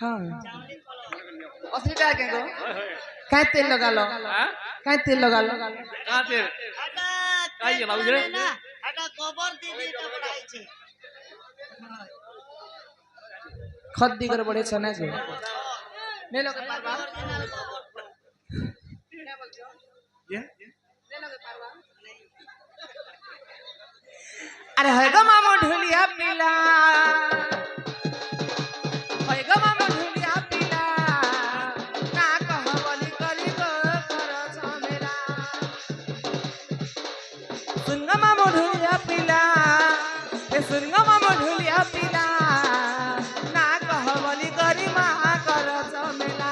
हाँ असली का के गो काय तेल लगा लो हां काय तेल लगा लो कहां तेल काय है बाबू रे এটা গোবর দিয়ে এটা বানাইছে खत दिगर बड़े छना जो ले लो के पारवा অরিজিনাল গোবর क्या बोलते हो ये ले लो के पारवा अरे है गो मामो ढोलिया पीला है गो मामो ढोलिया पीला ना कह बोली करी गो कर झमेला सुन गो मामो ढोलिया पीला ए सुन गो मामो ढोलिया पीला ना कह बोली करी मा कर झमेला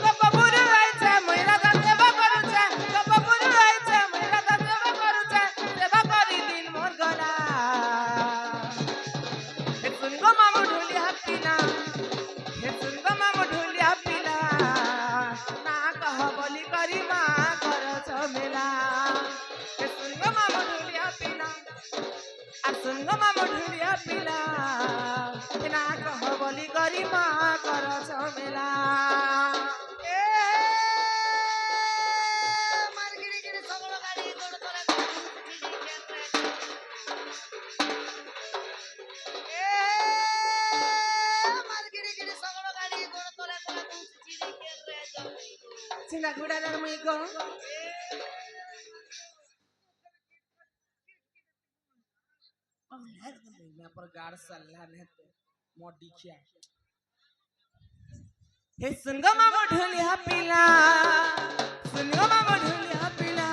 गपपुर आइছে महिला का सेवा करूছে गपपुर आइছে महिला का सेवा करूছে सेवा करी दिन मोर गला हे सुन गो मामो ढोलिया पीला हे सुन गो मामो ढोलिया पीला ना कह बोली करी मा कर झमेला हे सुन गो मामो ढोलिया पीला आ सुन गो मामो ढोलिया पीला ना कह बोली करी मा कर झमेला এ মার্গিরি গিরি সগল গাড়ি গোড় তোলে এ মার্গিরি গিরি সগল গাড়ি গোড় তোলে তোলে চিড়ি কেরে জমি Sina kuda dar mo iko. यहाँ पर गाड़ सल्ला ने तो मोटी किया हे सुनगो मामो ढोलिया पीला सुनगो मामो ढोलिया पीला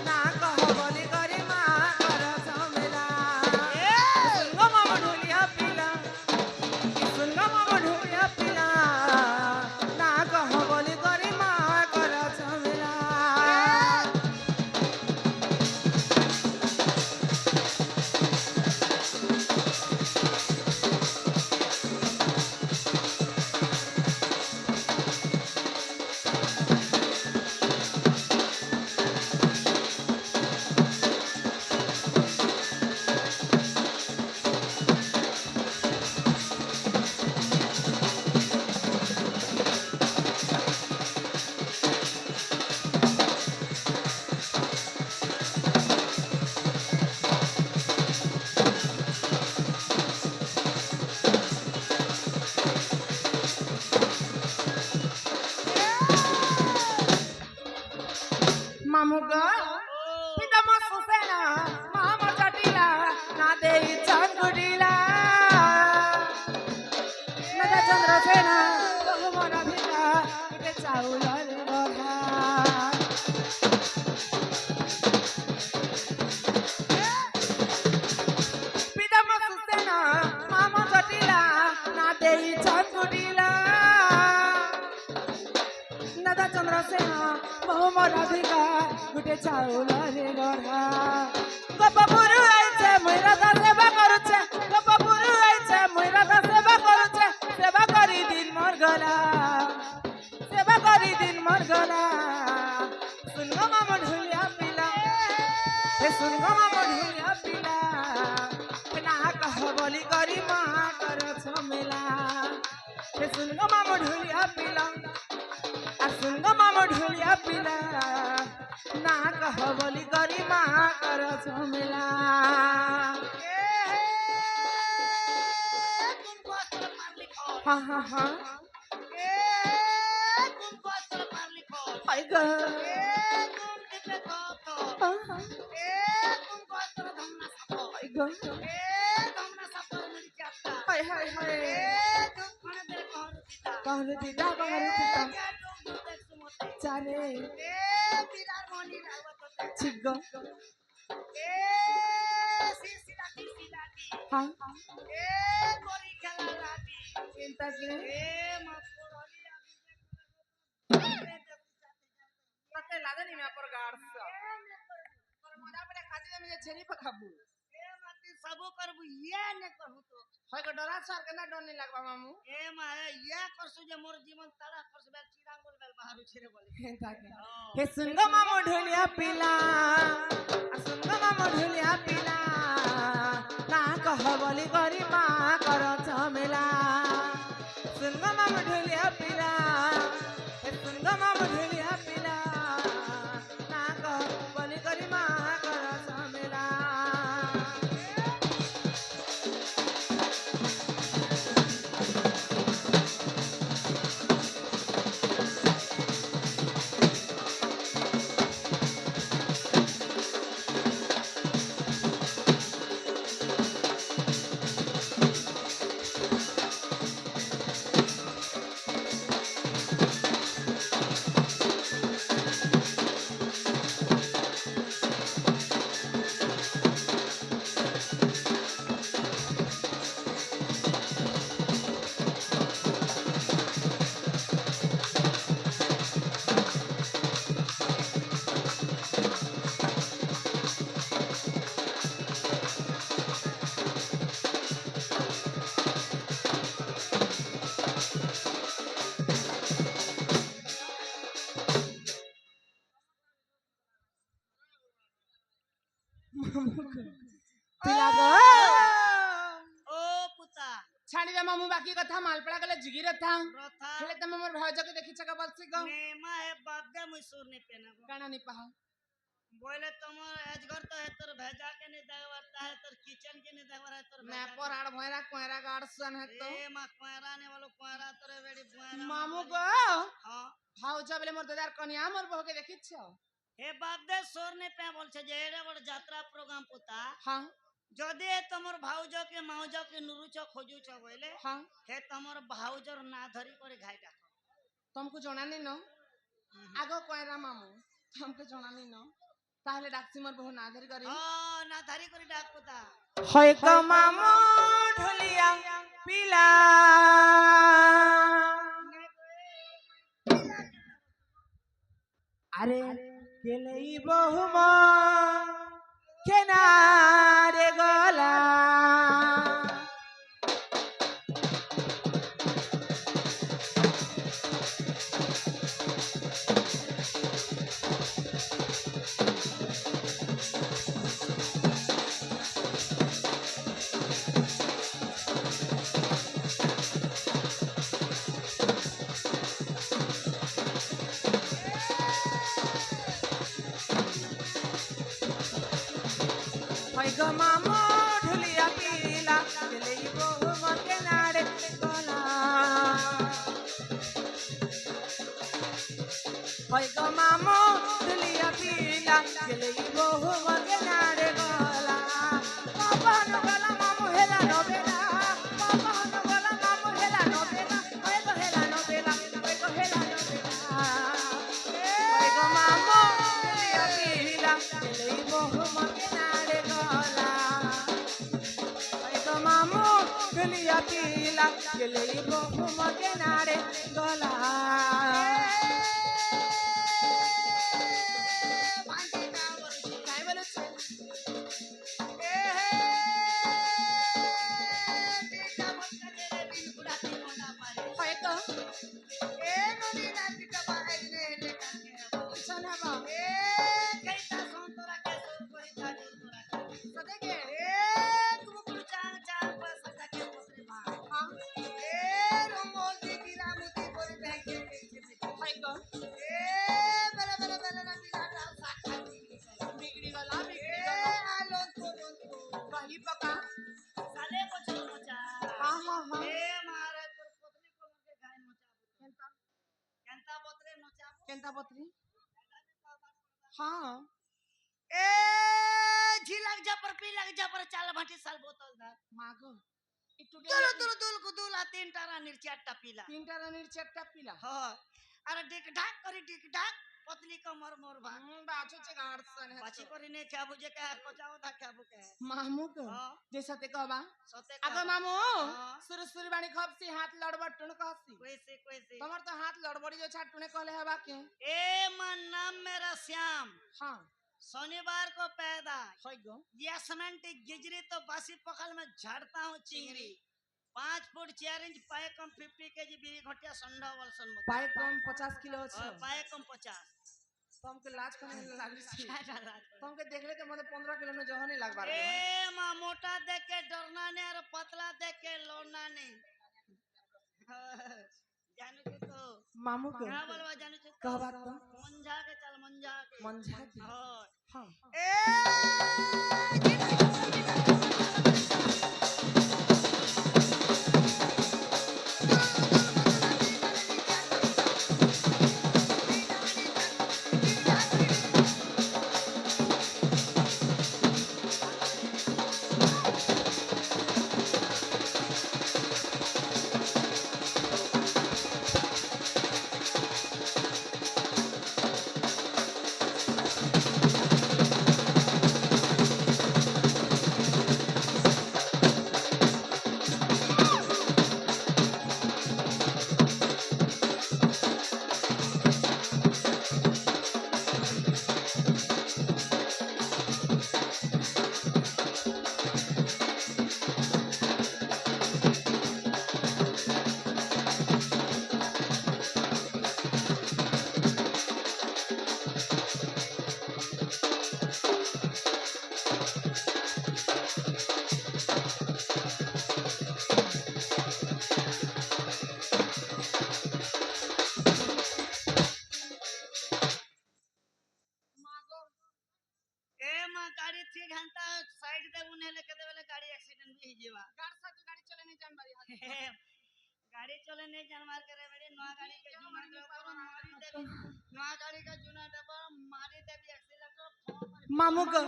ना कह बोली करी मा कर झमेला सुनगो मामो ढोलिया पीला सुनगो मामो ढोलिया पीला ना कह बोली करी मा कर झमेला Mamuga, pita masusena, mama chatila, na dei changudila, na da chandrasena, bahumana bhila, ite chaula roha. Pita masusena, mama chatila, na dei changudila. नदा Chandrasena बहुमन अधिकार गुटे चाउल रे गढ़ा गपपुर आइছে महिला का सेवा करूছে गपपुर आइছে महिला का सेवा करूছে सेवा करी दिन मोर गला सेवा करी दिन मोर गला सुन गो मामो ढोलिया पीला हे सुन गो मामो ढोलिया पीला ना कह बोली करी मा कर झमेला हे सुन गो मामो ढोलिया पीला सुनगो मामो ढोलिया पीला ना कह बोली करी मा कर झमेला तुमको अस्त्र मार लिखो हाँ हाँ हाँ ए तुमको अस्त्र मार लिखो हाय ग ए तुम कितने खो हाँ हाँ ए तुमको अस्त्र धमना सापो हाय ग ए धमना सापो मेरी चापता हाय हाय हाय ए तुम खाने तेरे कहले दीदा कहले दीदा चाले ए बिरार मोनी रावत छिगो ए सिसिलाती हाँ ए कोरी खेला लाती चिंता के ए मकोरली मते लादे नहीं मैं पर गाड़ सा पर मजा पड़े खाती में ये छेनी पकाबू ए मती सबो करबू ये ने कहू तो होय को डरा सर के ना डर नहीं लगबा मामू ए माए ये करसु जे मोर जीवन तारा करसु बेल चिरांग बोल बेल बाहर उछरे बोले हे सुनगो मामो ढोलिया पीला सुनगो मामो ढोलिया पीला ना कह बोली करी मा कर झमेला ପିଲା ଗୋ ଓ ପୁତା ଛାଡ଼ିଦେ ମାମୁଁ ବାକି କଥା ମାଲପଡ଼ା ଗଲେ ଜିଗିରେ ଥାଉ ରଥା ହେଲେ ତମେ ମୋର ଭାଉଜକୁ ଦେଖିଛ କା ବସିକ ନେମା हे बाप दे मुई सुर ने पेना କାଣା ନି ପାହ बोले तुमर एजगर तो है तोर भेजा के नहीं देवर है तोर किचन के नहीं देवर है तोर ନା पर ଆड़ ଭଇରା କୁଆଁରା ଗାଡ଼ ସନ ହେତ ए मा कुआरा ने वालो कुआरा तोरे बेड़ी बुआरा ମାମୁଁ ଗୋ हां ଭାଉଜ ବେଲେ ମୋର ଦାଦାର କନ୍ୟା ମୋର ବହୁକେ ଦେଖିଛ हे बाप दे सोर ने पे बोल छे जे एडे बड़ यात्रा प्रोग्राम पुता ହଁ जदि तमर भाउज के माउज के नुरुच खोजुच बोले ହଁ हे तमर भाउजर ना धरी करे घाई डाक ତମକୁ ଜଣାନି ନ ଆଗ କୁଆଁରା ମାମୁଁ ତମକୁ ଜଣାନି ନ ତାହେଲେ ଡାକ୍ସି ମୋର ବହୁ ନା ଧରି କରି हां ना धरी करे डाक पुता হয় ক মামু ঢুলিয়া পিলা আরে কেলেই বহুম কেনারে গলা হয় গো মামু ঢুলিয়া পিলা কেলেই বহুম কেনারে গলা হয় গো মামু ঢুলিয়া পিলা কেলেই বহুম কেনারে গলা পবন গলা মামু হেলা নবেলা পবন গলা মামু হেলা নবেলা হয় গো হেলা নবেলা হয় গো হেলা নবেলা হয় গো মামু ঢুলিয়া পিলা কেলেই বহুম কেনারে গলা হয় গো মামু ঢুলিয়া পিলা কেলেই বহুম কেনারে গলা काय बोलत छे? होय का? चला बा. सदे के? हा? होय का? बिगडी गला काही पका हा हा हा केंता पत्री हा झिलक जपर पिलक जपर चाल भाटी साल बोतल दा माग इटू दुल दुल दुल कुदुला तीन टारा निर्चाटा पिला तीनटा रानीर चट्टा पिला हो अरे डिक ढाक करी डिक ढाक पतली कमर मोर भा बाचोचे गाडसन है पाछी करी ने क्या बुझे का कोचाव था क्या बुके मामू को हां जैसा ते कहबा सते अगो मामू हाँ। सुरु सुरु बाणी खपसी हाथ लड़बटुन कहसी कैसे तमर तो हाथ लड़बड़ी जो छाटुने कहले हबा के ए मन नाम मेरा श्याम हां शनिवार को पैदा होय गो यासमेंट गिजरी तो बासी पखल में झाड़ता हूँ चिंगरी 5 फुट 4 इंच पाए कम 50 केजी बीरी घटिया संडा वलसन मत पाए कम 50 किलो छ और पाए कम 50 तमके लाज कने लागली छी क्या डाला तमके देखले तो मते 15 किलो में जहनी लागबा ए मां मोटा देख के डरना नहीं और पतला देख के लौटना नहीं जानू के तो मामू को क्या बोलवा जानू के कहबा तो मंझा के चल मंझा के मंझा के हां हां गाड़ी चले नहीं जानवर करे बेटे नया गाड़ी के जुना डब्बा मारी देबी नया गाड़ी का जुना डब्बा मारी देबी एक्सीलेटर मामू को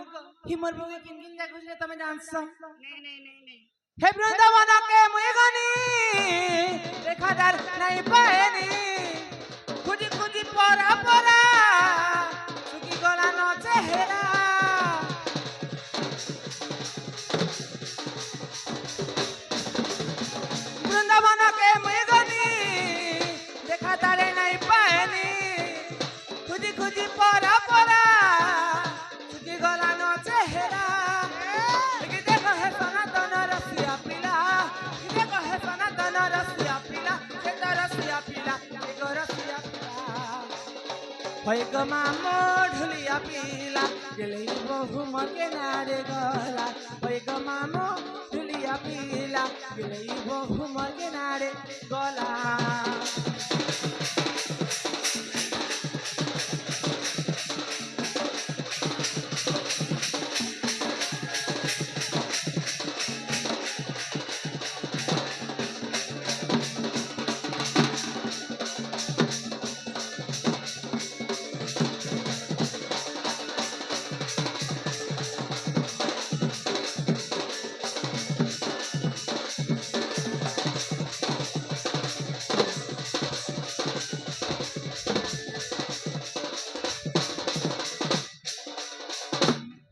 हिमर बुगे किन किन जा गुजरे तमे जानस नहीं हे वृंदावन के मुगनी रेखादार नहीं पाएनी खुजी खुजी परा परा सुकी गला न चेहरा वृंदावन के मुगनी रेखादार नहीं पाएनी खुजी खुजी परा परा सुकी गला न चेहरा देखो है सनातन रसिया पीला देखो है सनातन रसिया पीला खेत रसिया पीला एगो रसिया पीला होय गो मामो ढुलिया पीला गेलै बहु मके नारे गला होय गो मामो ढुलिया पीला गेलै बहु मके नारे गला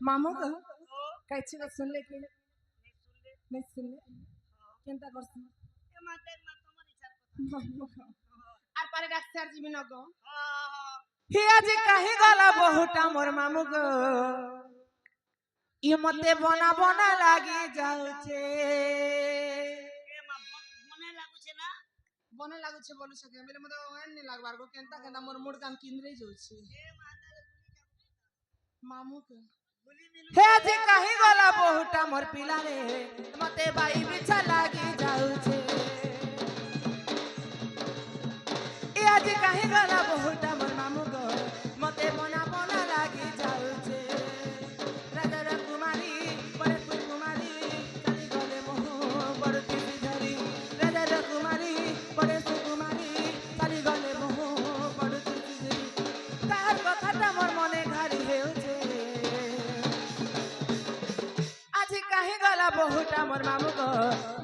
मामू को कैसे बात सुन ले के नहीं सुन ले केनता करछ ए माते मा तमर इच्छा मामू को आर पारे डाक्टर जी भी न गो ही आज काहे गला बहुटा मोर मामू को ई मते बना बना लागी जाउछे ए मा मने लागु छे ना बना लागु छे बोलु सके मेले मते ओहन नहीं लागबार गो केनता केनता मोर मुड काम किनरे जाउछे ए माताले मामू को गुली मिलु हे आज काहे गला बहुटा मोर पिला रे मते बाई बिछा लागी जाउछे ए आज काहे गला बहुटा मोर मामू गो मते बना बना लागी जाउछे राजा कुमारी बड़े कुमारी चली गले मोह बड़ती धरी राजा कुमारी बड़े कुमारी चली गले मोह बड़ती धरी तार कथाटा मोर मने घारी हेउछे काहे गला बहुटा मोर मामू को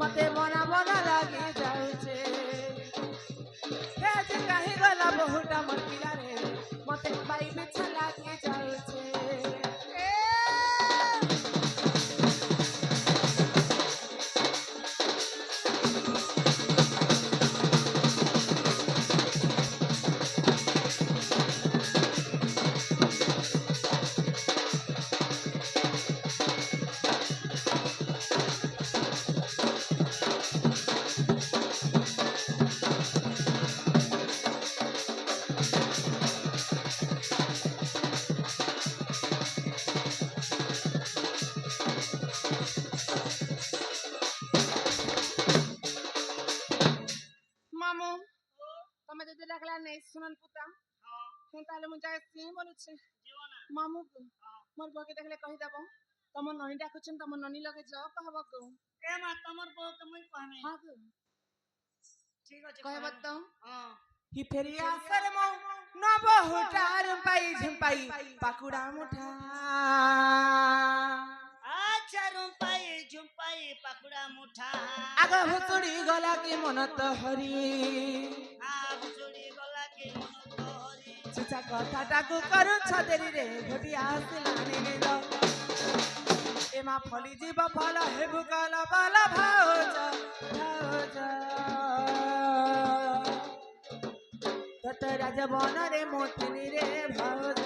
मते बना बना लागी जाउछे हे आज काहे गला बहुटा मोर पिला रे मते बाई बिछा लागी जाउछे मामू तमे जदि डाकला नहीं सुनन पुता हम ताले मुझे से बोलु छे जीवना मामू को मोर बके देखले कहि देबो तम ननी डाकुछन तम ननी लगे जाओ कहबो को ए मा तमर बहु के मुई कहमे हां को ठीक अछि कहबो तो हां ही फेरिया शर्मो न बहुटार पाई झंपाई पाकुड़ा मुठा अच्छा रुपाई झुंपाई पाकुड़ा मुठा आगा हुचुड़ी गला के मन त हरी आ बुचुड़ी गला के मन तो हरी चिचा कथाटाको करू छ देरी रे घोटिया सिलाने ने दो एमा फली जीव फल हे भुकल बल भाउज तत राज बन रे मोथिनी रे भाउज